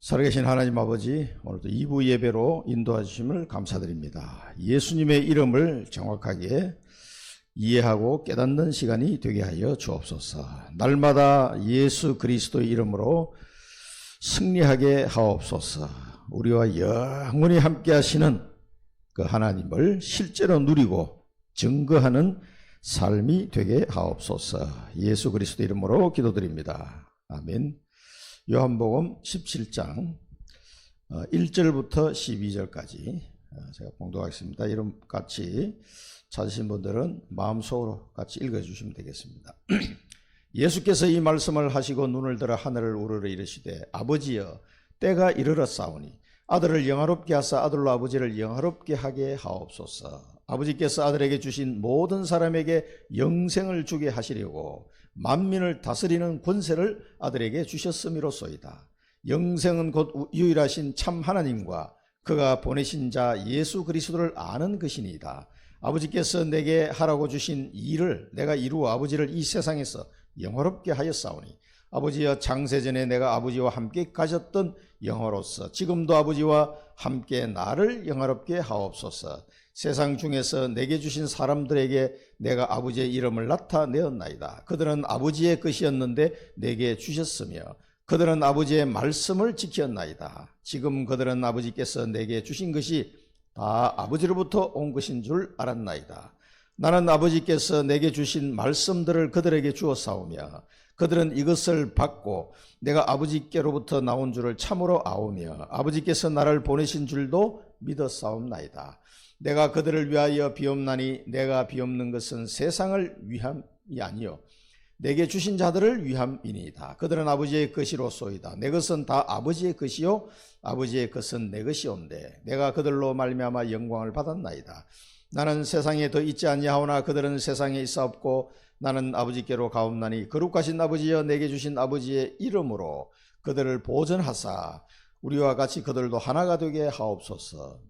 살아계신 하나님 아버지, 오늘도 2부 예배로 인도해 주심을 감사드립니다. 예수님의 이름을 정확하게 이해하고 깨닫는 시간이 되게 하여 주옵소서. 날마다 예수 그리스도의 이름으로 승리하게 하옵소서. 우리와 영원히 함께 하시는 그 하나님을 실제로 누리고 증거하는 삶이 되게 하옵소서. 예수 그리스도 이름으로 기도드립니다. 아멘. 요한복음 17장 1절부터 12절까지 제가 봉독하겠습니다. 이름 같이 찾으신 분들은 마음속으로 같이 읽어주시면 되겠습니다. 예수께서 이 말씀을 하시고 눈을 들어 하늘을 우러러 이르시되 아버지여 때가 이르렀사오니 아들을 영화롭게 하사 아들로 아버지를 영화롭게 하게 하옵소서. 아버지께서 아들에게 주신 모든 사람에게 영생을 주게 하시려고 만민을 다스리는 권세를 아들에게 주셨음이로소이다. 영생은 곧 유일하신 참 하나님과 그가 보내신 자 예수 그리스도를 아는 것이니이다. 아버지께서 내게 하라고 주신 일을 내가 이루어 아버지를 이 세상에서 영화롭게 하였사오니 아버지여 창세전에 내가 아버지와 함께 가졌던 영화로서 지금도 아버지와 함께 나를 영화롭게 하옵소서. 세상 중에서 내게 주신 사람들에게 내가 아버지의 이름을 나타내었나이다. 그들은 아버지의 것이었는데 내게 주셨으며 그들은 아버지의 말씀을 지켰나이다. 지금 그들은 아버지께서 내게 주신 것이 다 아버지로부터 온 것인 줄 알았나이다. 나는 아버지께서 내게 주신 말씀들을 그들에게 주었사오며 그들은 이것을 받고 내가 아버지께로부터 나온 줄을 참으로 아오며 아버지께서 나를 보내신 줄도 믿었사옵나이다. 내가 그들을 위하여 비옵나니 내가 비옵는 것은 세상을 위함이 아니요 내게 주신 자들을 위함이니이다. 그들은 아버지의 것이로소이다. 내 것은 다 아버지의 것이요 아버지의 것은 내 것이온데 내가 그들로 말미암아 영광을 받았나이다. 나는 세상에 더 있지 아니하오나 그들은 세상에 있사옵고 나는 아버지께로 가옵나니 거룩하신 아버지여 내게 주신 아버지의 이름으로 그들을 보전하사 우리와 같이 그들도 하나가 되게 하옵소서.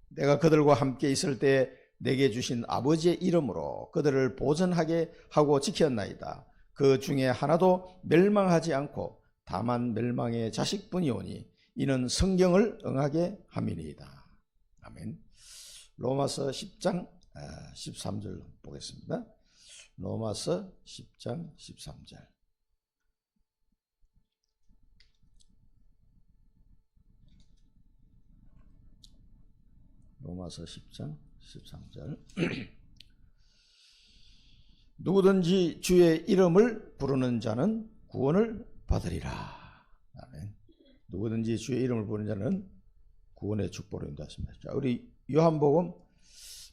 내가 그들과 함께 있을 때 내게 주신 아버지의 이름으로 그들을 보전하게 하고 지켰나이다. 그 중에 하나도 멸망하지 않고 다만 멸망의 자식뿐이오니 이는 성경을 응하게 함이니이다. 아멘. 로마서 10장 13절 보겠습니다. 로마서 10장 13절. 로마서 10장 13절. 누구든지 주의 이름을 부르는 자는 구원을 받으리라. 아멘. 누구든지 주의 이름을 부르는 자는 구원의 축복을 인도하십니다. 자, 우리 요한복음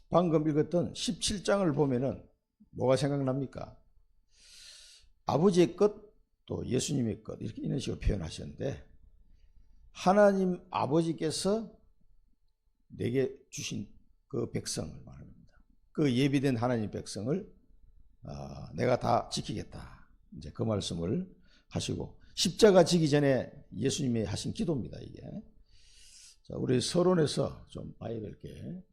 방금 읽었던 17장을 보면은 뭐가 생각납니까? 아버지의 것, 또 예수님의 것, 이렇게 이런 식으로 표현하셨는데 하나님 아버지께서 내게 주신 그 백성을 말합니다. 그 예비된 하나님 백성을 내가 다 지키겠다. 이제 그 말씀을 하시고 십자가 지기 전에 예수님이 하신 기도입니다. 이게. 자, 우리 서론에서 좀 봐야 될 게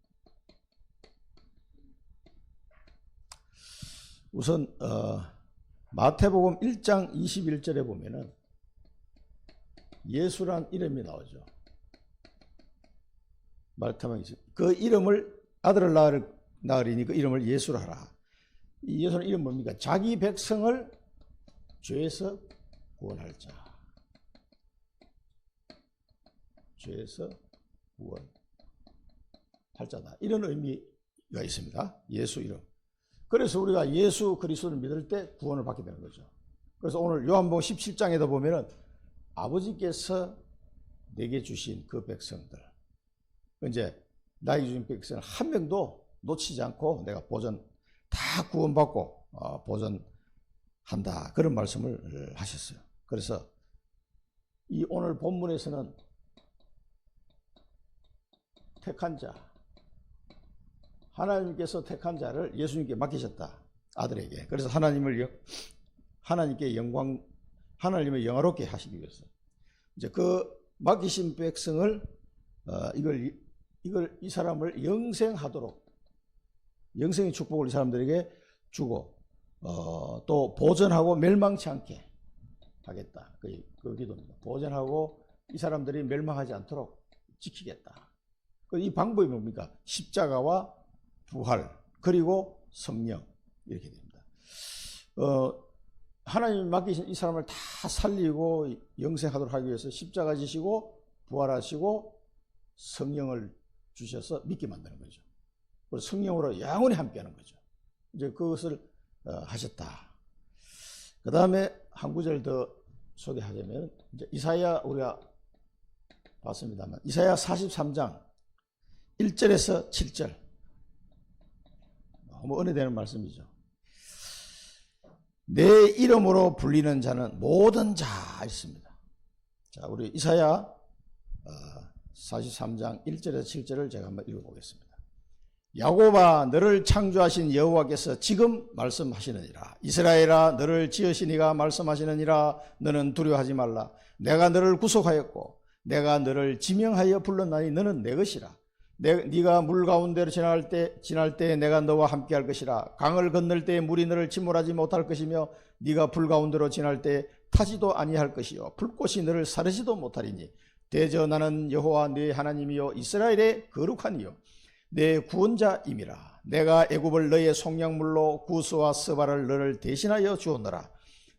우선 마태복음 1장 21절에 보면은 예수란 이름이 나오죠. 그 이름을 아들을 낳으리니 그 이름을 예수라 하라. 이 예수는 이름 뭡니까? 자기 백성을 죄에서 구원할 자. 죄에서 구원할 자다. 이런 의미가 있습니다. 예수 이름. 그래서 우리가 예수 그리스도를 믿을 때 구원을 받게 되는 거죠. 그래서 오늘 요한복음 17장에도 보면은 아버지께서 내게 주신 그 백성들, 이제 나에게 주신 백성을 한 명도 놓치지 않고 내가 다 구원받고 보존한다. 그런 말씀을 하셨어요. 그래서 이 오늘 본문에서는 택한 자, 하나님께서 택한 자를 예수님께 맡기셨다. 아들에게. 그래서 하나님의 영화롭게 하시기 위해서 이제 그 맡기신 백성을 이 사람을 영생하도록 영생의 축복을 이 사람들에게 주고 또 보존하고 멸망치 않게 하겠다. 그 기도입니다. 보존하고 이 사람들이 멸망하지 않도록 지키겠다. 이 방법이 뭡니까? 십자가와 부활 그리고 성령 이렇게 됩니다. 하나님이 맡기신 이 사람을 다 살리고 영생하도록 하기 위해서 십자가 지시고 부활하시고 성령을 주셔서 믿게 만드는 거죠. 그리고 성령으로 영원히 함께하는 거죠. 이제 그것을 하셨다. 그 다음에 한 구절 더 소개하자면 이제 이사야 우리가 봤습니다만 이사야 43장 1절에서 7절 너무 은혜되는 말씀이죠. 내 이름으로 불리는 자는 모든 자 있습니다. 자, 우리 이사야 43장 1절에서 7절을 제가 한번 읽어보겠습니다. 야곱아 너를 창조하신 여호와께서 지금 말씀하시느니라. 이스라엘아 너를 지으신 이가 말씀하시느니라. 너는 두려워하지 말라. 내가 너를 구속하였고 내가 너를 지명하여 불렀나니 너는 내 것이라. 네가 물 가운데로 지날 때 내가 너와 함께할 것이라. 강을 건널 때 물이 너를 침몰하지 못할 것이며 네가 불 가운데로 지날 때 타지도 아니할 것이요 불꽃이 너를 사르지도 못하리니 대저 나는 여호와 네 하나님이요 이스라엘의 거룩한 이요 내 구원자임이라. 내가 애굽을 너의 속량물로 구스와 스바를 너를 대신하여 주었노라.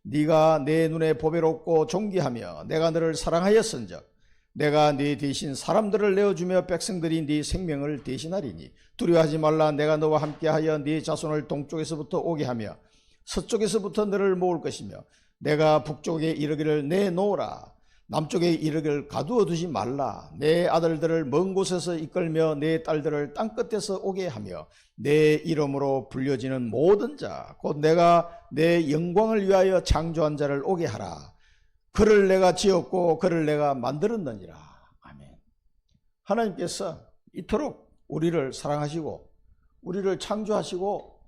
네가 내 눈에 보배롭고 존귀하며 내가 너를 사랑하였은즉 내가 네 대신 사람들을 내어주며 백성들이 네 생명을 대신하리니 두려워하지 말라. 내가 너와 함께하여 네 자손을 동쪽에서부터 오게 하며 서쪽에서부터 너를 모을 것이며 내가 북쪽에 이르기를 내놓으라. 남쪽에 이르기를 가두어 두지 말라. 내 아들들을 먼 곳에서 이끌며 내 딸들을 땅끝에서 오게 하며 내 이름으로 불려지는 모든 자 곧 내가 내 영광을 위하여 창조한 자를 오게 하라. 그를 내가 지었고 그를 내가 만들었느니라. 아멘. 하나님께서 이토록 우리를 사랑하시고 우리를 창조하시고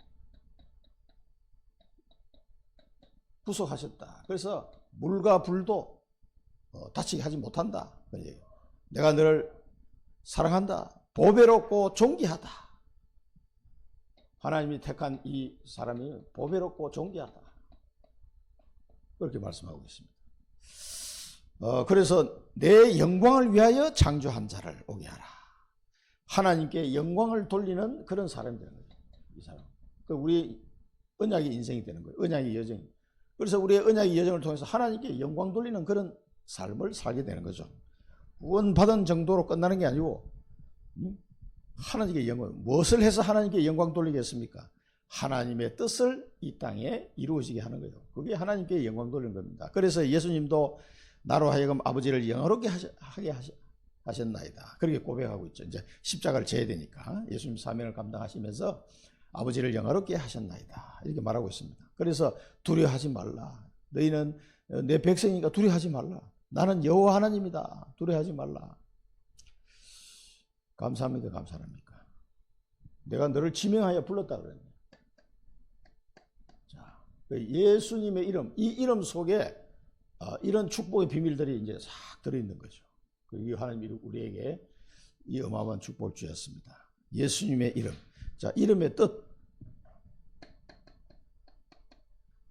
구속하셨다. 그래서 물과 불도 다치게 하지 못한다. 내가 너를 사랑한다. 보배롭고 존귀하다. 하나님이 택한 이 사람이 보배롭고 존귀하다. 그렇게 말씀하고 있습니다. 그래서 내 영광을 위하여 창조한 자를 오게 하라. 하나님께 영광을 돌리는 그런 사람이 되는 거죠. 이 사람. 우리 언약의 인생이 되는 거예요. 언약의 여정이. 그래서 우리의 언약의 여정을 통해서 하나님께 영광 돌리는 그런 삶을 살게 되는 거죠. 구원받은 정도로 끝나는 게 아니고 하나님께 영광. 무엇을 해서 하나님께 영광 돌리겠습니까? 하나님의 뜻을 이 땅에 이루어지게 하는 거예요. 그게 하나님께 영광 돌리는 겁니다. 그래서 예수님도 나로 하여금 아버지를 영화롭게 하게 하셨나이다. 그렇게 고백하고 있죠. 이제 십자가를 져야 되니까 예수님 사명을 감당하시면서 아버지를 영화롭게 하셨나이다. 이렇게 말하고 있습니다. 그래서 두려워하지 말라. 너희는 내 백성이니까 두려워하지 말라. 나는 여호와 하나님이다. 두려워하지 말라. 감사합니까? 감사합니까? 내가 너를 지명하여 불렀다 그랬네. 자, 예수님의 이름, 이 이름 속에 이런 축복의 비밀들이 이제 싹 들어있는 거죠. 이 하나님이 우리에게 이 어마어마한 축복을 주셨습니다. 예수님의 이름. 자, 이름의 뜻.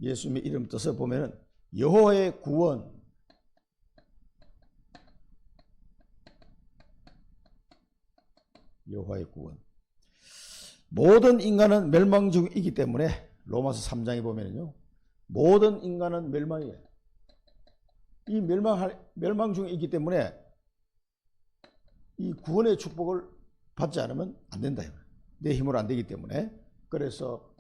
예수님의 이름 뜻을 보면은 여호와의 구원. 여호와의 구원. 모든 인간은 멸망 중이기 때문에 로마서 3장에 보면은요. 모든 인간은 멸망이에요. 이 멸망 중에 있기 때문에 이 구원의 축복을 받지 않으면 안 된다. 내 힘으로 안 되기 때문에. 그래서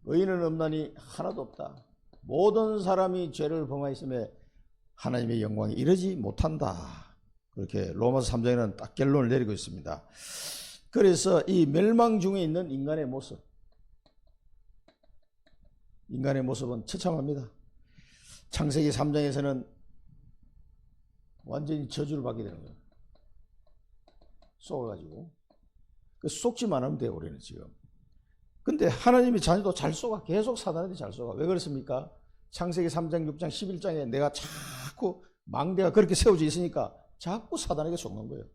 의인은 없나니 하나도 없다. 모든 사람이 죄를 범하였음에 하나님의 영광에 이르지 못한다. 그렇게 로마서 3장에는 딱 결론을 내리고 있습니다. 그래서 이 멸망 중에 있는 인간의 모습. 인간의 모습은 처참합니다. 창세기 3장에서는 완전히 저주를 받게 되는 거예요. 속아가지고. 속지만 하면 돼요, 우리는 지금. 근데 하나님의 자녀도 잘 속아. 계속 사단한테 잘 속아. 왜 그렇습니까? 창세기 3장, 6장, 11장에 내가 자꾸 망대가 그렇게 세워져 있으니까 자꾸 사단에게 속는 거예요.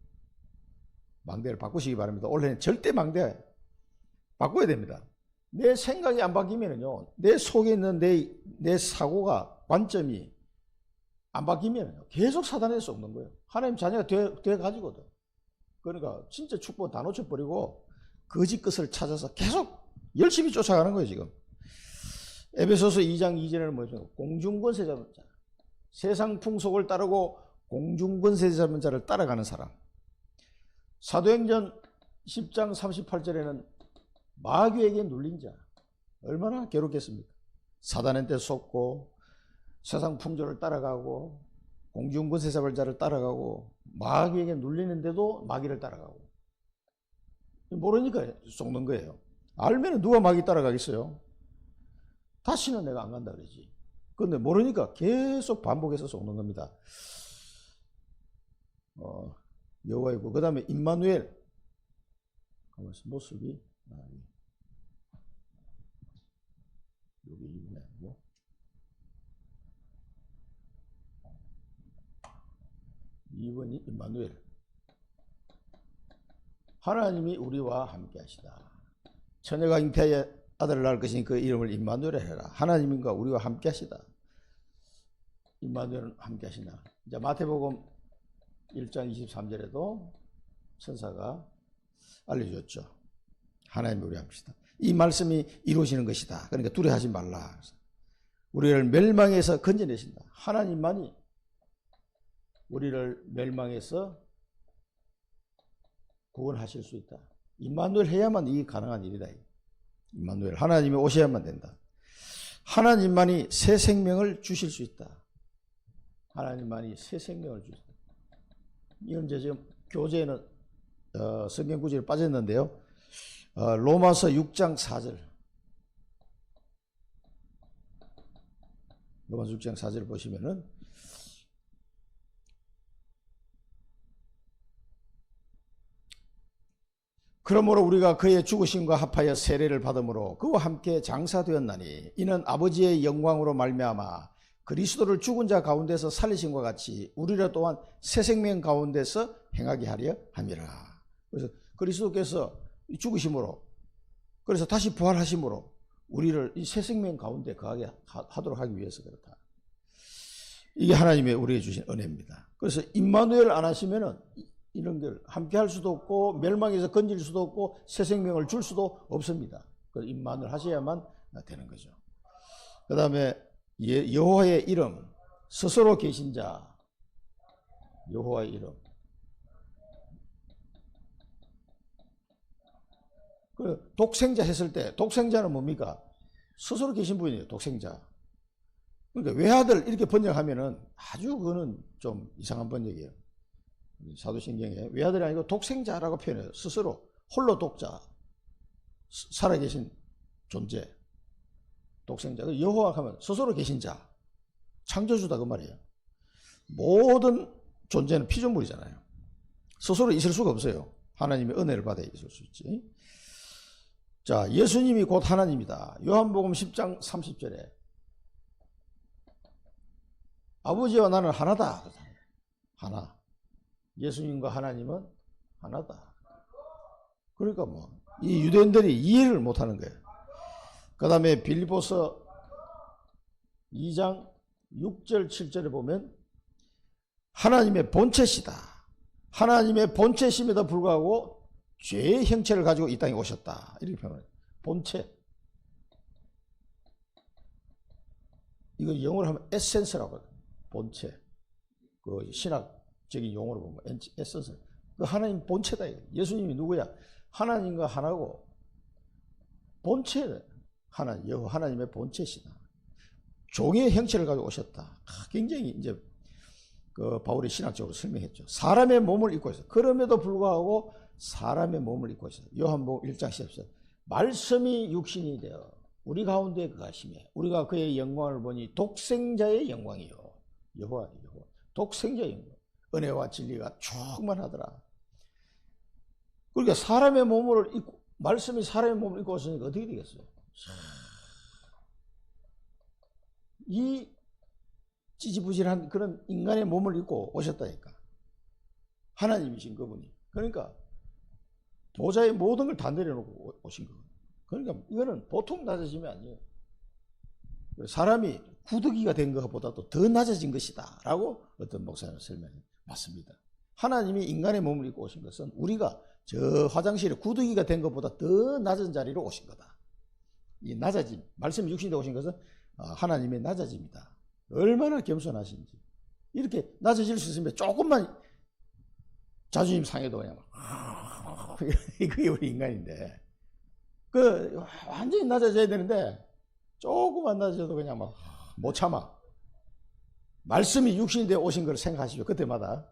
망대를 바꾸시기 바랍니다. 올해는 절대 망대 바꿔야 됩니다. 내 생각이 안 바뀌면요, 내 속에 있는 내 사고가, 관점이 안 바뀌면 계속 사단에 썩는 거예요. 하나님 자녀가 돼 가지거든. 그러니까 진짜 축복 다 놓쳐버리고 거짓 것을 찾아서 계속 열심히 쫓아가는 거예요, 지금. 에베소서 2장 2절에는 뭐죠? 공중권세 잡은 자. 세상 풍속을 따르고 공중권세 잡은 자를 따라가는 사람. 사도행전 10장 38절에는 마귀에게 눌린 자. 얼마나 괴롭겠습니까? 사단한테 속고 세상 풍조를 따라가고 공중권세 잡을 자를 따라가고 마귀에게 눌리는데도 마귀를 따라가고. 모르니까 속는 거예요. 알면 누가 마귀 따라가겠어요? 다시는 내가 안 간다 그러지. 그런데 모르니까 계속 반복해서 속는 겁니다. 여호와 있고, 그 다음에 임마누엘. 모습이 여기 이분이 아니고 2번이 임마누엘. 하나님이 우리와 함께 하시다. 처녀가 잉태하여 아들을 낳을 것이니 그 이름을 임마누엘 해라. 하나님과 우리와 함께 하시다. 임마누엘은 함께 하시나. 이제 마태복음 1장 23절에도 천사가 알려줬죠. 하나님이 우리와 함께 하시다. 이 말씀이 이루어지는 것이다. 그러니까 두려워하지 말라. 우리를 멸망에서 건져내신다. 하나님만이 우리를 멸망에서 구원하실 수 있다. 임마누엘 해야만 이게 가능한 일이다. 임마누엘, 하나님이 오셔야만 된다. 하나님만이 새 생명을 주실 수 있다. 하나님만이 새 생명을 주실 수 있다. 이건 이제 지금 교재에는 성경 구절이 빠졌는데요. 로마서 6장 4절. 로마서 6장 4절 보시면은 그러므로 우리가 그의 죽으심과 합하여 세례를 받음으로 그와 함께 장사되었나니 이는 아버지의 영광으로 말미암아 그리스도를 죽은 자 가운데서 살리심과 같이 우리를 또한 새 생명 가운데서 행하게 하려 함이라. 그래서 그리스도께서 죽으심으로, 그래서 다시 부활하심으로 우리를 이 새 생명 가운데 거하게 하도록 하기 위해서 그렇다. 이게 하나님의 우리에게 주신 은혜입니다. 그래서 임마누엘 안 하시면은 이런 걸 함께 할 수도 없고 멸망에서 건질 수도 없고 새 생명을 줄 수도 없습니다. 그래서 임마누엘 하셔야만 되는 거죠. 그 다음에 여호와의 이름, 스스로 계신 자. 여호와의 이름. 그 독생자 했을 때 독생자는 뭡니까? 스스로 계신 분이에요. 독생자. 그러니까 외아들 이렇게 번역하면은 아주 그거는 좀 이상한 번역이에요. 사도신경에 외아들이 아니고 독생자라고 표현해요. 스스로 홀로 독자, 살아계신 존재, 독생자. 여호와 하면 스스로 계신 자, 창조주다 그 말이에요. 모든 존재는 피조물이잖아요. 스스로 있을 수가 없어요. 하나님의 은혜를 받아야 있을 수 있지. 자, 예수님이 곧 하나님이다. 요한복음 10장 30절에 아버지와 나는 하나다. 하나. 예수님과 하나님은 하나다. 그러니까 이 유대인들이 이해를 못하는 거예요. 그 다음에 빌립보서 2장 6절 7절에 보면 하나님의 본체시다. 하나님의 본체심에도 불구하고 죄의 형체를 가지고 이 땅에 오셨다. 이렇게 표현해요. 본체. 이거 영어로 하면 에센스라고 해요. 본체. 그 신학적인 용어로 보면 에센스. 그 하나님 본체다. 예수님이 누구야? 하나님과 하나고 본체. 하나님의 본체시다. 종의 형체를 가지고 오셨다. 굉장히 이제 그 바울이 신학적으로 설명했죠. 사람의 몸을 입고 있어요. 그럼에도 불구하고 사람의 몸을 입고 있어요. 요한복음 1장 14절. 말씀이 육신이 되어 우리 가운데 거하시매 우리가 그의 영광을 보니 독생자의 영광이요. 여호와. 독생자의 영광. 은혜와 진리가 충만하더라. 그러니까 사람의 몸을 입고, 말씀이 사람의 몸을 입고 왔으니까 어떻게 되겠어요? 이 찌지부질한 그런 인간의 몸을 입고 오셨다니까. 하나님이신 그분이. 그러니까 보좌의 모든 걸 다 내려놓고 오신 거예요. 그러니까 이거는 보통 낮아짐이 아니에요. 사람이 구더기가 된 것보다도 더 낮아진 것이다 라고 어떤 목사님 설명이 맞습니다. 하나님이 인간의 몸을 입고 오신 것은 우리가 저 화장실에 구더기가 된 것보다 더 낮은 자리로 오신 거다. 이 낮아짐, 말씀이 육신에 오신 것은 하나님의 낮아짐이다. 얼마나 겸손하신지. 이렇게 낮아질 수 있으면 조금만 자존심 상해도 그냥 그게 우리 인간인데 완전히 낮아져야 되는데 조금만 낮아져도 그냥 막 못 참아. 말씀이 육신이 되어 오신 걸 생각하시죠. 그때마다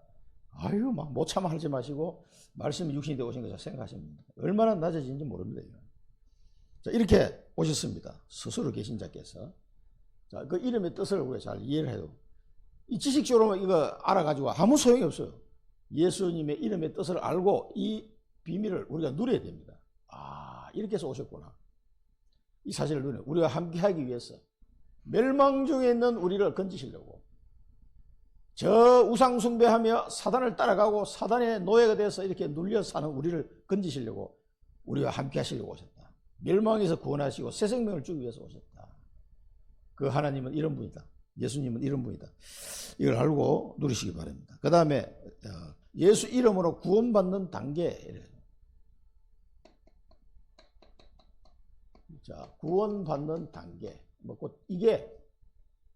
아유 막 못 참아 하지 마시고 말씀이 육신이 되어 오신 것을 생각하십니다. 얼마나 낮아진지 모릅니다. 자, 이렇게 오셨습니다. 스스로 계신 자께서. 자, 그 이름의 뜻을 우리가 잘 이해를 해도 이 지식적으로 이거 알아가지고 아무 소용이 없어요. 예수님의 이름의 뜻을 알고 이 비밀을 우리가 누려야 됩니다. 이렇게 해서 오셨구나. 이 사실을 누려 우리가 함께하기 위해서 멸망 중에 있는 우리를 건지시려고 저 우상 숭배하며 사단을 따라가고 사단의 노예가 돼서 이렇게 눌려 사는 우리를 건지시려고 우리와 함께 하시려고 오셨다. 멸망에서 구원하시고 새 생명을 주기 위해서 오셨다. 그 하나님은 이런 분이다. 예수님은 이런 분이다. 이걸 알고 누리시기 바랍니다. 그 다음에 예수 이름으로 구원받는 단계. 자, 구원받는 단계. 이게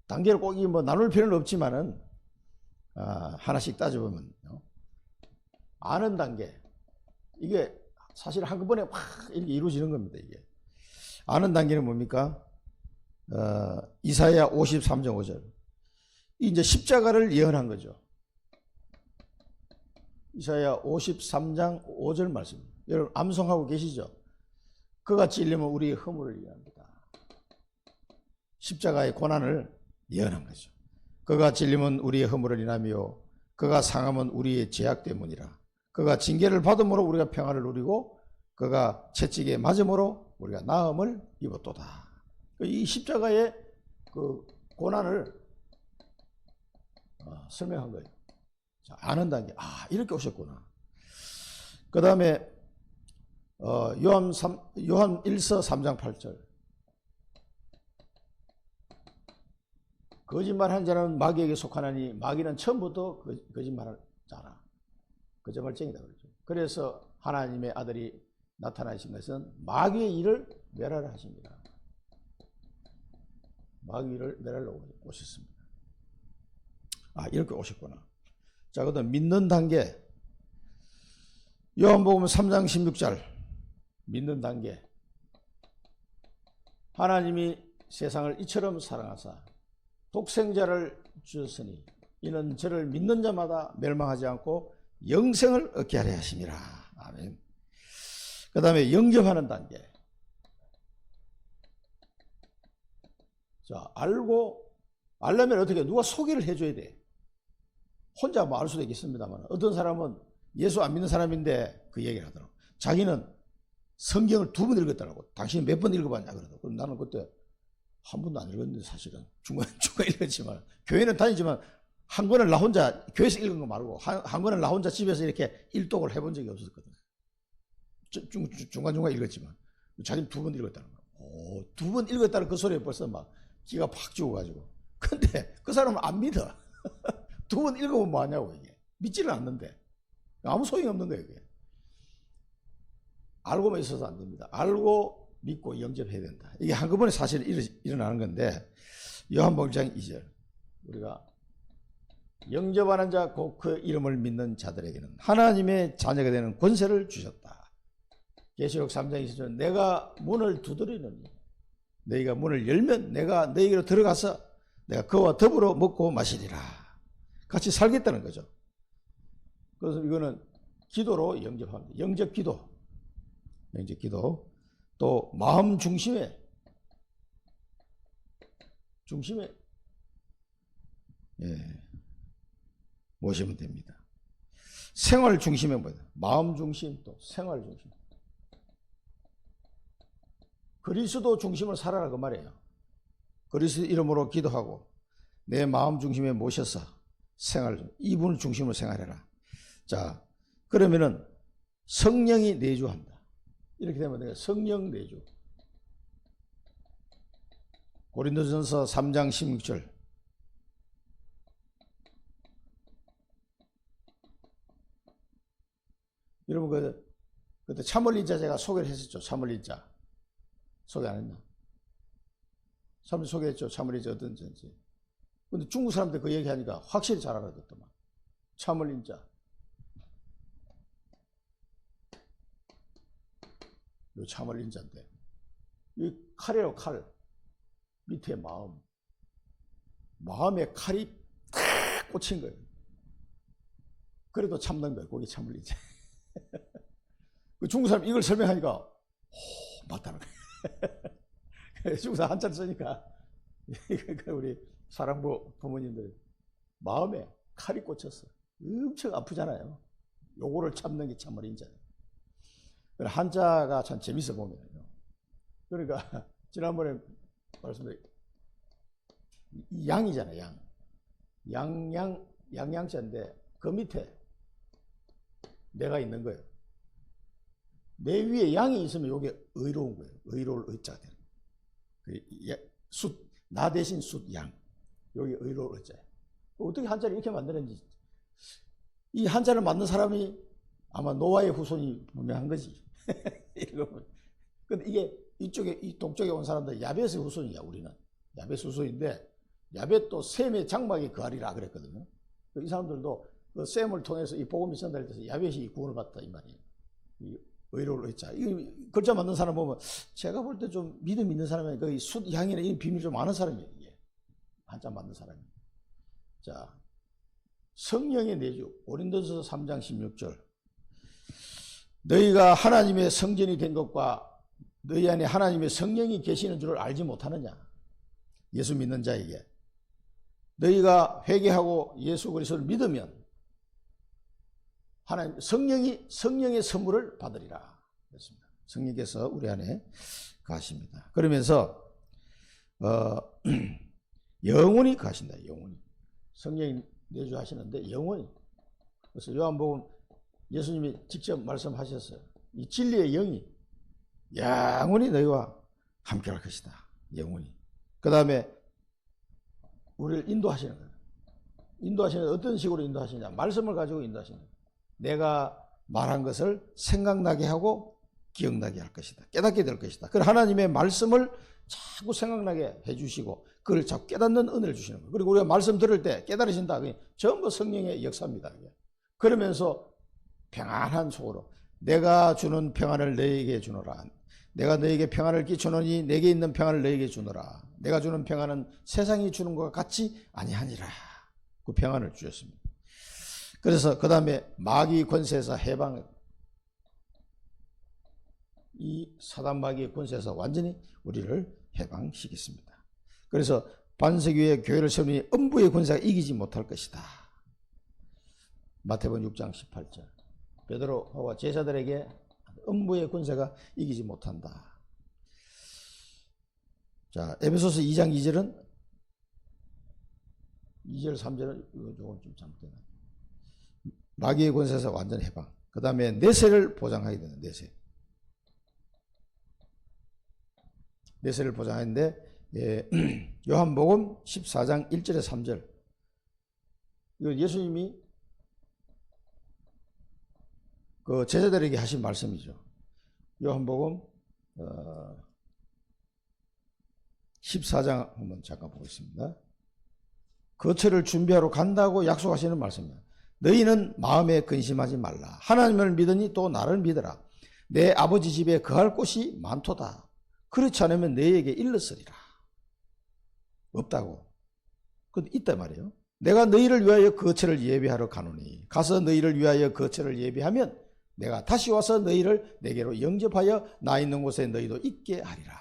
단계를 꼭 나눌 필요는 없지만은 하나씩 따져보면 아는 단계. 이게 사실 한꺼번에 확 이렇게 이루어지는 겁니다. 이게 아는 단계는 뭡니까? 이사야 53장 5절. 이제 십자가를 예언한 거죠. 이사야 53장 5절 말씀. 여러분 암송하고 계시죠? 그가 찔리면 우리의 허물을 예언합니다. 십자가의 고난을 예언한 거죠. 그가 찔리면 우리의 허물을 인하며 그가 상함은 우리의 죄악 때문이라. 그가 징계를 받음으로 우리가 평안을 누리고 그가 채찍에 맞음으로 우리가 나음을 입었도다. 이 십자가의 그 고난을 설명한 거예요. 자, 아는 단계. 이렇게 오셨구나. 그 다음에 요한 1서 3장 8절. 거짓말하는 자는 마귀에게 속하나니 마귀는 처음부터 거짓말을 자라. 거짓말쟁이다 그러죠. 그래서 하나님의 아들이 나타나신 것은 마귀의 일을 멸하라 하십니다. 마귀를 멸하려고 오셨습니다. 이렇게 오셨구나. 자, 그다음 믿는 단계. 요한복음 3장 16절. 믿는 단계. 하나님이 세상을 이처럼 사랑하사 독생자를 주셨으니 이는 저를 믿는 자마다 멸망하지 않고 영생을 얻게 하려 하심이라. 아멘. 그 다음에 영접하는 단계. 자, 알려면 어떻게 누가 소개를 해줘야 돼. 혼자 알 수도 있겠습니다만 어떤 사람은 예수 안 믿는 사람인데 그 얘기를 하더라고. 자기는 성경을 2번 읽었다고. 당신이 몇 번 읽어봤냐 그러더라고. 그럼 나는 그때 한 번도 안 읽었는데 사실은 중간 읽었지만 교회는 다니지만 한 권을 나 혼자 교회에서 읽은 거 말고 한 권을 나 혼자 집에서 이렇게 일독을 해본 적이 없었거든. 중간중간 읽었지만 자기는 2번 읽었다는 거야. 2번 읽었다는 그 소리에 벌써 막 기가 팍 죽어가지고. 근데 그 사람은 안 믿어. 2번 읽어보면 뭐하냐고 이게. 믿지는 않는데 아무 소용이 없는 거예요. 이게. 알고만 있어서 안 됩니다. 알고 믿고 영접해야 된다. 이게 한꺼번에 사실 일어나는 건데 요한복음 1장 2절 우리가 영접하는 자 곧 그 이름을 믿는 자들에게는 하나님의 자녀가 되는 권세를 주셨다. 계시록 3장 20절 내가 문을 두드리느니 너희가 문을 열면 내가 너희에게로 들어가서 내가 그와 더불어 먹고 마시리라. 같이 살겠다는 거죠. 그래서 이거는 기도로 영접합니다. 영접 기도. 영접 기도. 또 마음 중심에 모시면 됩니다. 생활 중심에 뭐냐? 마음 중심 또 생활 중심. 그리스도 중심을 살아라 그 말이에요. 그리스도 이름으로 기도하고 내 마음 중심에 모셔서 이분을 중심으로 생활해라. 자, 그러면은 성령이 내주한다. 이렇게 되면 내가 성령 내주. 고린도전서 3장 16절. 여러분 그때 참을인자 제가 소개를 했었죠. 참을인자 소개 안 했나? 소개했죠. 참을인자 어떤 전지. 근데 중국 사람들 그 얘기하니까 확실히 잘 알아듣더만. 참을인자. 요 참을인자인데 이 칼이에요. 칼. 밑에 마음. 마음에 칼이 탁 꽂힌 거예요. 그래도 참는 거예요. 거기 참을인자. 그 중국 사람 이걸 설명하니까 맞다는 거예요. 중국 사람 한자를 쓰니까 우리 사랑부 부모님들 마음에 칼이 꽂혔어. 엄청 아프잖아요. 요거를 참는 게 참을인자예요. 한자가 참 재밌어 보면요. 그러니까 지난번에 말씀드린 양이잖아요. 양양자인데 그 밑에 내가 있는 거예요. 내 위에 양이 있으면 이게 의로운 거예요. 의로울 의자가 되는 거예요. 숫, 나 대신 숫, 양. 여기 의로울 의자예요. 어떻게 한자를 이렇게 만드는지. 이 한자를 만든 사람이 아마 노아의 후손이 분명한 거지. 근데 이게 이쪽에, 이 동쪽에 온 사람들 야벳의 후손이야, 우리는. 야벳 후손인데, 야벳 또 셈의 장막이 그 아리라 그랬거든요. 이 사람들도 그 셈을 통해서 이 복음이 전달돼서 야벳이 구원을 받다, 이 말이에요. 이 의로울 의자. 이 글자 만든 사람 보면 제가 볼 때 좀 믿음 있는 사람이 그 숫, 향이나 이 비밀 좀 아는 사람이에요, 이게. 한자 만든 사람이. 자, 성령의 내주. 고린도전서 3장 16절. 너희가 하나님의 성전이 된 것과 너희 안에 하나님의 성령이 계시는 줄을 알지 못하느냐? 예수 믿는 자에게. 너희가 회개하고 예수 그리스도를 믿으면 하나님 성령의 선물을 받으리라. 그렇습니다. 성령께서 우리 안에 가십니다. 그러면서 영원히 가신다. 영원히. 성령이 내주하시는데 영원히. 그래서 요한복음 예수님이 직접 말씀하셨어요. 이 진리의 영이 영원히 너희와 함께할 것이다. 영원히. 그 다음에 우리를 인도하시는 거예요. 인도하시는 어떤 식으로 인도하시냐? 말씀을 가지고 인도하시는 거예요. 내가 말한 것을 생각나게 하고 기억나게 할 것이다. 깨닫게 될 것이다. 그 하나님의 말씀을 자꾸 생각나게 해주시고 그걸 자꾸 깨닫는 은혜를 주시는 거예요. 그리고 우리가 말씀 들을 때 깨달으신다. 전부 성령의 역사입니다. 그러면서 평안한 속으로 내가 주는 평안을 너희에게 주노라. 내가 너희에게 평안을 끼쳐노니 내게 있는 평안을 너희에게 주노라. 내가 주는 평안은 세상이 주는 것과 같이 아니하니라. 그 평안을 주셨습니다. 그래서 그 다음에 마귀 권세에서 해방. 이 사단 마귀의 권세에서 완전히 우리를 해방시켰습니다. 그래서 반세교회 교회를 세우니 음부의 권세가 이기지 못할 것이다. 마태복음 6장 18절. 베드로와 제자들에게 음부의 권세가 이기지 못한다. 자, 에베소서 2장 2절은 2절 3절은 이거 조금 좀 잘못되나. 마귀의 권세에서 완전 해방. 그 다음에 내세를 보장하게 되는 내세. 내세를 보장하는데 요한복음 14장 1절에 3절. 이거 예수님이 그 제자들에게 하신 말씀이죠. 요한복음 14장 한번 잠깐 보겠습니다. 거처를 준비하러 간다고 약속하시는 말씀입니다. 너희는 마음에 근심하지 말라. 하나님을 믿으니 또 나를 믿으라. 내 아버지 집에 거할 곳이 많도다. 그렇지 않으면 너희에게 일렀으리라. 없다고. 근데 있단 말이에요. 내가 너희를 위하여 거처를 예비하러 가노니 가서 너희를 위하여 거처를 예비하면 내가 다시 와서 너희를 내게로 영접하여 나 있는 곳에 너희도 있게 하리라.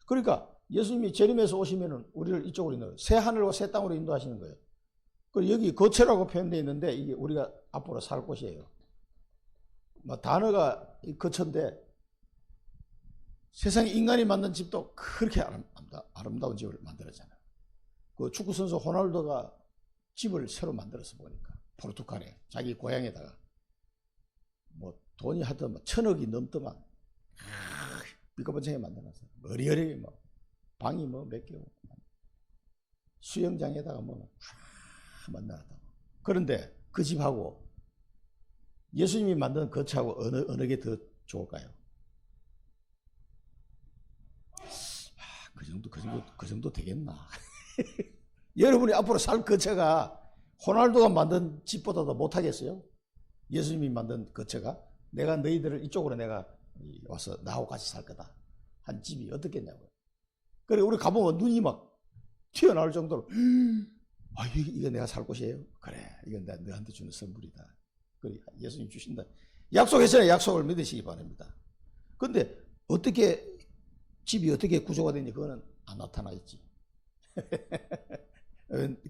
그러니까 예수님이 재림에서 오시면은 우리를 이쪽으로 인도해요. 새 하늘과 새 땅으로 인도하시는 거예요. 그리고 여기 거처라고 표현되어 있는데 이게 우리가 앞으로 살 곳이에요. 뭐 단어가 거처인데 세상에 인간이 만든 집도 그렇게 아름다운 집을 만들었잖아요. 그 축구선수 호날두가 집을 새로 만들어서 보니까 포르투갈에 자기 고향에다가 뭐 돈이 하여튼 뭐 1,000억이 넘더만 삐까번쩍하게 만들어놨어요. 어리어리하게 뭐 방이 뭐 몇 개고 수영장에다가 뭐 만나놨다고. 그런데 그 집하고 예수님이 만든 거처하고 어느 게 더 좋을까요? 그 정도 되겠나? 여러분이 앞으로 살 거처가 호날두가 만든 집보다도 못하겠어요? 예수님이 만든 거처가 내가 너희들을 이쪽으로 내가 와서 나하고 같이 살 거다 한 집이 어떻겠냐고요. 그래 우리 가보면 눈이 막 튀어나올 정도로 이거 내가 살 곳이에요? 그래 이건 내가 너한테 주는 선물이다. 그래 예수님 주신다. 약속했잖아요. 약속을 믿으시기 바랍니다. 근데 어떻게 집이 어떻게 구조가 되는지 그거는 안 나타나 있지.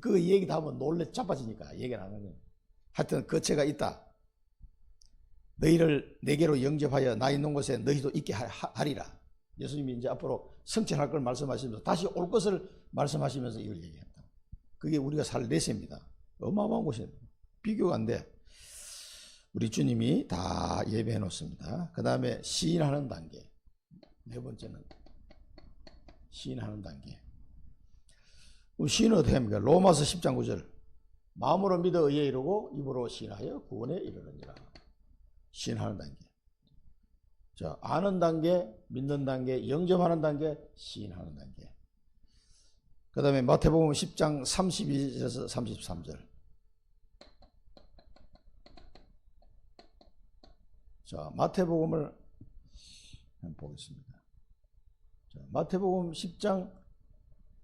그 얘기 다 하면 놀래 자빠지니까 얘기를 안 하는 거예요. 하여튼 거처가 있다. 너희를 내게로 영접하여 나 있는 곳에 너희도 있게 하리라. 예수님이 이제 앞으로 성취할 걸 말씀하시면서 다시 올 것을 말씀하시면서 이걸 얘기했다. 그게 우리가 살 내세입니다. 어마어마한 곳이에요. 비교가 안 돼. 우리 주님이 다 예배해 놓습니다. 그 다음에 시인하는 단계. 네 번째는 시인하는 단계. 시인은 어떻게 합니까? 로마서 10장 9절. 마음으로 믿어 의에 이르고 입으로 시인하여 구원에 이르느니라. 시인하는 단계. 자, 아는 단계, 믿는 단계, 영접하는 단계, 시인하는 단계. 그 다음에 마태복음 10장 32절에서 33절. 자, 마태복음을 한번 보겠습니다. 자, 마태복음 10장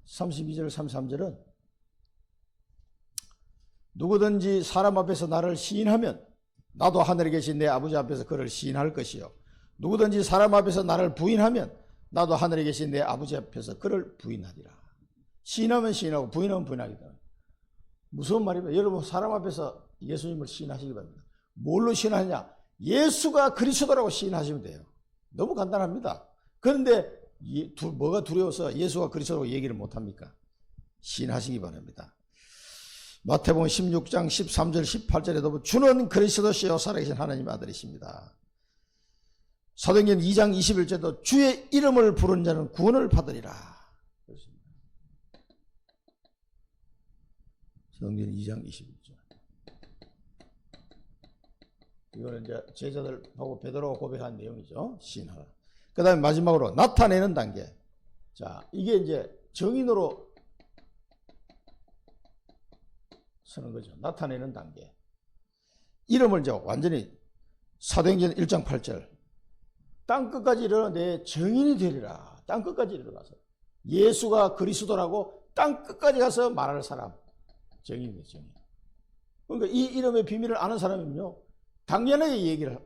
32절 33절은 누구든지 사람 앞에서 나를 시인하면 나도 하늘에 계신 내 아버지 앞에서 그를 시인할 것이요. 누구든지 사람 앞에서 나를 부인하면 나도 하늘에 계신 내 아버지 앞에서 그를 부인하리라. 시인하면 시인하고 부인하면 부인하기다. 무서운 말입니다. 여러분 사람 앞에서 예수님을 시인하시기 바랍니다. 뭘로 시인하냐? 예수가 그리스도라고 시인하시면 돼요. 너무 간단합니다. 그런데 뭐가 두려워서 예수가 그리스도라고 얘기를 못합니까? 시인하시기 바랍니다. 마태복음 16장 13절 18절에도 주는 그리스도시요 살아계신 하나님의 아들이십니다. 사도행전 2장 21절도 주의 이름을 부른 자는 구원을 받으리라. 사도행전 2장 21절. 이거는 이제 제자들 보고 베드로가 고백한 내용이죠. 시인하라. 그 다음에 마지막으로 나타내는 단계. 자, 이게 이제 정인으로 서는 거죠. 나타내는 단계. 이름을 이제 완전히 사도행전 1장 8절. 땅끝까지 이르러 내 정인이 되리라. 땅끝까지 이르러가서 예수가 그리스도라고 땅끝까지 가서 말할 사람. 정인이에요. 정인. 그러니까 이 이름의 비밀을 아는 사람이면요. 당연하게 얘기를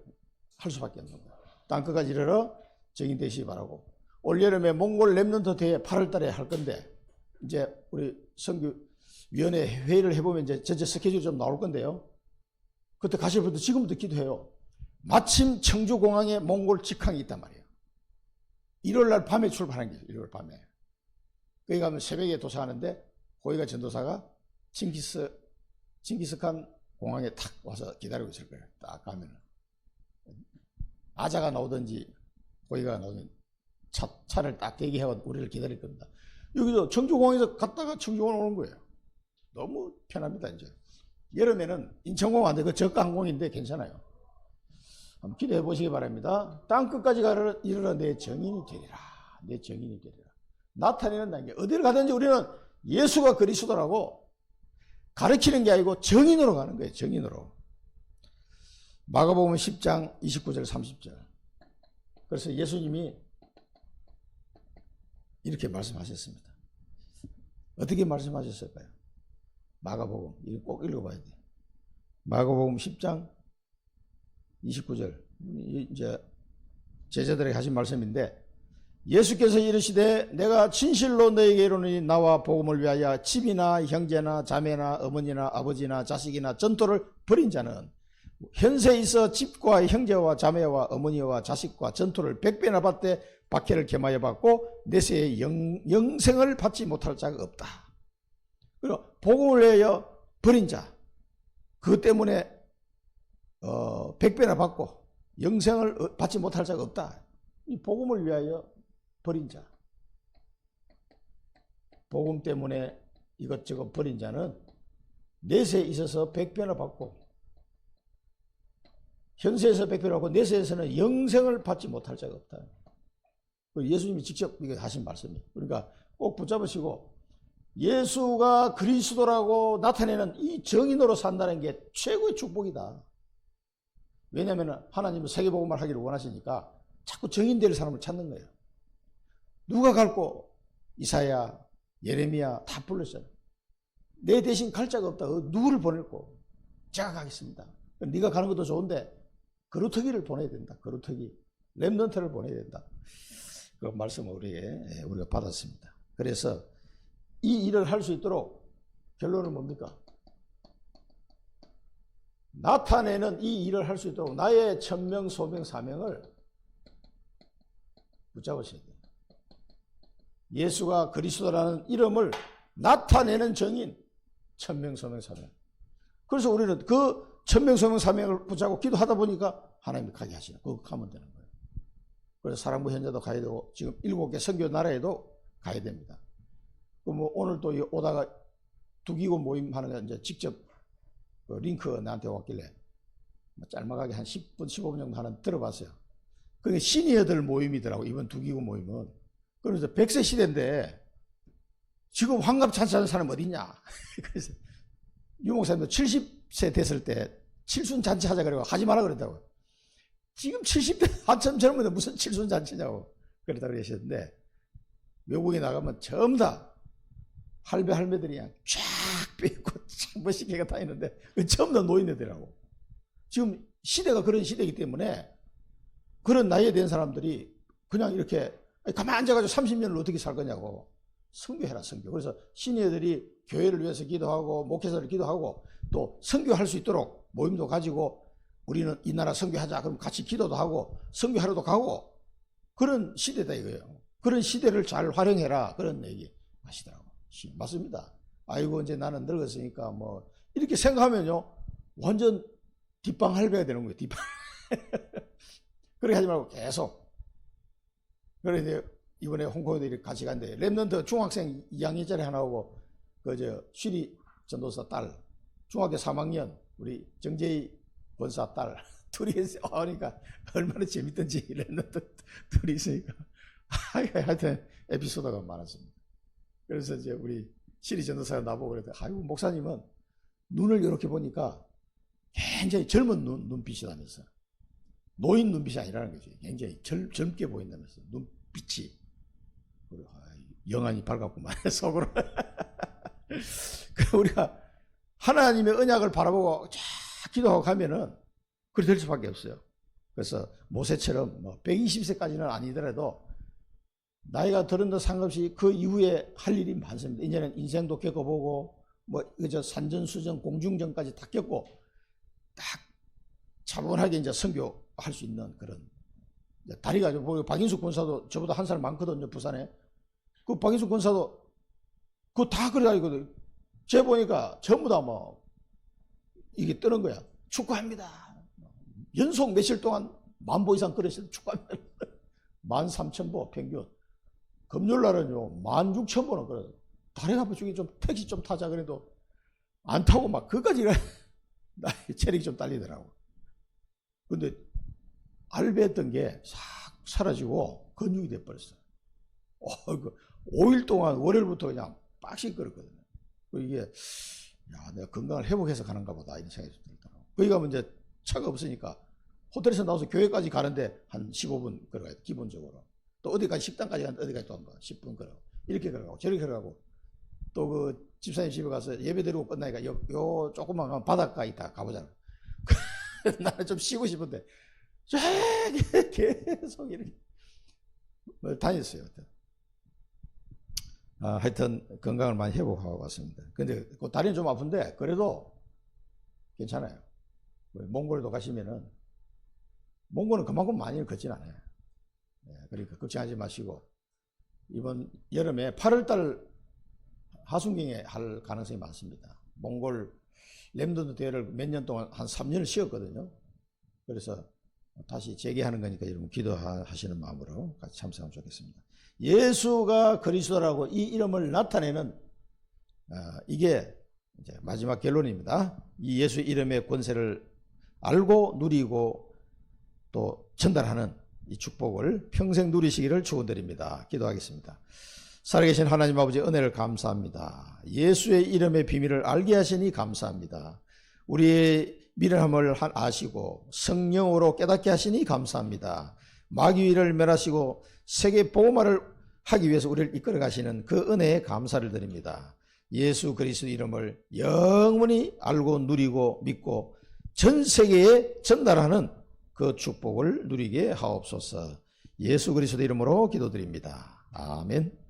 할 수밖에 없는 거예요. 땅끝까지 이르러 정인 되시기 바라고. 올여름에 몽골 랩런트 대회 8월 달에 할 건데 이제 우리 선교위원회 회의를 해보면 이제 전체 스케줄이 좀 나올 건데요. 그때 가실 분들 지금부터 기도해요. 마침 청주공항에 몽골 직항이 있단 말이에요. 1월날 밤에 출발한 게 1월 밤에. 거기 가면 새벽에 도착하는데 거기가 전도사가 칭기스칸 공항에 탁 와서 기다리고 있을 거예요. 딱 가면은. 아자가 나오든지 거기가 나오면 차를 딱 대기하고 우리를 기다릴 겁니다. 여기서 청주공항에서 갔다가 청주공항 오는 거예요. 너무 편합니다, 이제. 여름에는 인천공항 안 돼. 그 저가 항공인데 괜찮아요. 한번 기도해 보시기 바랍니다. 땅끝까지 이르러 내 정인이 되리라. 내 정인이 되리라. 나타내는 단계. 어디를 가든지 우리는 예수가 그리스도라고 가르치는 게 아니고 정인으로 가는 거예요. 정인으로. 마가복음 10장 29절 30절. 그래서 예수님이 이렇게 말씀하셨습니다. 어떻게 말씀하셨을까요? 마가복음. 이거 꼭 읽어봐야 돼. 마가복음 10장 29절. 이제 제자들에게 하신 말씀인데 예수께서 이르시되 내가 진실로 너희에게 이르노니 나와 복음을 위하여 집이나 형제나 자매나 어머니나 아버지나 자식이나 전토를 벌인 자는 현세에 있어 집과 형제와 자매와 어머니와 자식과 전토를 100배나 받되 박해를 겸하여 받고 내세에 영생을 받지 못할 자가 없다. 그리고 복음을 위하여 버린 자, 그것 때문에 100배나 받고 영생을 받지 못할 자가 없다. 이 복음을 위하여 버린 자. 복음 때문에 이것저것 버린 자는 내세에 있어서 100배나 받고 현세에서 100배나 받고 내세에서는 영생을 받지 못할 자가 없다. 예수님이 직접 이거 하신 말씀이에요. 그러니까 꼭 붙잡으시고 예수가 그리스도라고 나타내는 이 정인으로 산다는 게 최고의 축복이다. 왜냐하면 하나님은 세계복음을 하기를 원하시니까 자꾸 정인될 사람을 찾는 거예요. 누가 갈고 이사야, 예레미야 다 불렀잖아요. 내 대신 갈 자가 없다. 누구를 보낼고? 제가 가겠습니다. 네가 가는 것도 좋은데 거루터기를 보내야 된다. 거루터기, 렘넌트를 보내야 된다. 그 말씀을 우리가 받았습니다. 그래서 이 일을 할 수 있도록 결론은 뭡니까? 나타내는 이 일을 할 수 있도록 나의 천명, 소명, 사명을 붙잡으셔야 돼요. 예수가 그리스도라는 이름을 나타내는 정인, 천명, 소명, 사명. 그래서 우리는 그 천명, 소명, 사명을 붙잡고 기도하다 보니까 하나님이 가게 하시는, 그거 가면 되는 거예요. 그래서 사랑부 현장도 가야 되고 지금 7개 선교 나라에도 가야 됩니다. 뭐 오늘 또 오다가 두기고 모임 하는 거 이제 직접 그 링크 나한테 왔길래 짤막하게 한 10분, 15분 정도 하나 들어봤어요. 그게 시니어들 모임이더라고, 이번 두기고 모임은. 그래서 100세 시대인데 지금 환갑잔치하는 사람 어딨냐? 그래서 유목사님도 70세 됐을 때 칠순잔치 하자 그래고 하지 마라 그랬다고요. 지금 70대 한참 젊은데 무슨 칠순잔치냐고 그러다 그러셨는데, 외국에 나가면 전부 다 할배 할매들이 그냥 쫙 빼고 멋있게 다니는데 전부 다 노인네들하고. 지금 시대가 그런 시대이기 때문에 그런 나이에 된 사람들이 그냥 이렇게 가만히 앉아가지고 30년을 어떻게 살 거냐고. 선교해라, 선교. 그래서 시니어들이 교회를 위해서 기도하고 목회자를 기도하고 또 선교할 수 있도록 모임도 가지고 우리는 이 나라 선교하자 그럼 같이 기도도 하고 선교하러도 가고 그런 시대다 이거예요. 그런 시대를 잘 활용해라, 그런 얘기 하시더라고. 맞습니다. 아이고 이제 나는 늙었으니까 뭐 이렇게 생각하면요 완전 뒷방 할배가 되는 거예요. 뒷방. 그렇게 하지 말고 계속. 그래 이제 이번에 홍콩에도 이렇게 같이 간대. 랩런트 중학생 2학년짜리 하나 오고 그저 쉬리 전도사 딸 중학교 3학년 우리 정재희 권사 딸 둘이 그러니까 얼마나 재밌던지 랩런트 둘이 있으니까 하여튼 에피소드가 많았습니다. 그래서 이제 우리 시리 전도사가 나보고 그랬더니 아이고 목사님은 눈을 이렇게 보니까 굉장히 젊은 눈빛이라면서 노인 눈빛이 아니라는 거지. 굉장히 젊게 보인다면서 눈빛이 영안이 밝았구만 속으로. 우리가 하나님의 언약을 바라보고 쫙 기도하고 가면은 그렇게 될 수밖에 없어요. 그래서 모세처럼 뭐 120세까지는 아니더라도 나이가 들은 데 상관없이 그 이후에 할 일이 많습니다. 이제는 인생도 겪어보고 뭐 그저 산전수전 공중전까지 다 겪고 딱 차분하게 이제 선교할 수 있는 그런 다리가 뭐 박인숙 권사도 저보다 한 살 많거든요. 부산에 그 박인숙 권사도 그거 다 그래 다니거든. 쟤 보니까 전부 다 뭐 이게 뜨는 거야. 축구합니다. 연속 며칠 동안 1000보 이상 걸으셔도 축구합니다. 13,000보 평균. 금요일날은요 16,000보는 걸어요. 다리가 아파 죽이 좀 택시 좀 타자 그래도 안 타고 막 그까지 체력이 좀 딸리더라고. 근데 알배했던 게 싹 사라지고 근육이 돼버렸어. 5일 동안 월요일부터 그냥 빡씩 걸었거든요. 이게 야 내가 건강을 회복해서 가는가 보다 이런 생각이 들더라고. 거기 가면 이제 차가 없으니까 호텔에서 나와서 교회까지 가는데 한 15분 걸어가야 돼 기본적으로. 또 어디까지 식당까지 가는데 어디까지 또 한번 10분 걸어 이렇게 걸어가고 저렇게 걸어가고 또 그 집사님 집에 가서 예배 드리고 끝나니까 요 조금만 가면 바닷가 있다 가보잖아. 나는 좀 쉬고 싶은데 계속 이렇게 다녔어요. 하여튼 건강을 많이 회복하고 왔습니다. 근데 그 다리는 좀 아픈데 그래도 괜찮아요. 몽골도 가시면은 몽골은 그만큼 많이 걷진 않아요. 그러니까 걱정하지 마시고 이번 여름에 8월달 하순경에 할 가능성이 많습니다. 몽골 램던트 대회를 몇 년 동안 한 3년을 쉬었거든요. 그래서 다시 재개하는 거니까 여러분 기도하시는 마음으로 같이 참석하면 좋겠습니다. 예수가 그리스도라고 이 이름을 나타내는 이게 이제 마지막 결론입니다. 이 예수 이름의 권세를 알고 누리고 또 전달하는 이 축복을 평생 누리시기를 축원드립니다. 기도하겠습니다. 살아계신 하나님 아버지 은혜를 감사합니다. 예수의 이름의 비밀을 알게 하시니 감사합니다. 우리의 미련함을 아시고 성령으로 깨닫게 하시니 감사합니다. 마귀를 멸하시고 세계 복음화를 하기 위해서 우리를 이끌어 가시는 그 은혜에 감사를 드립니다. 예수 그리스도 이름을 영원히 알고 누리고 믿고 전 세계에 전달하는 그 축복을 누리게 하옵소서. 예수 그리스도 이름으로 기도드립니다. 아멘.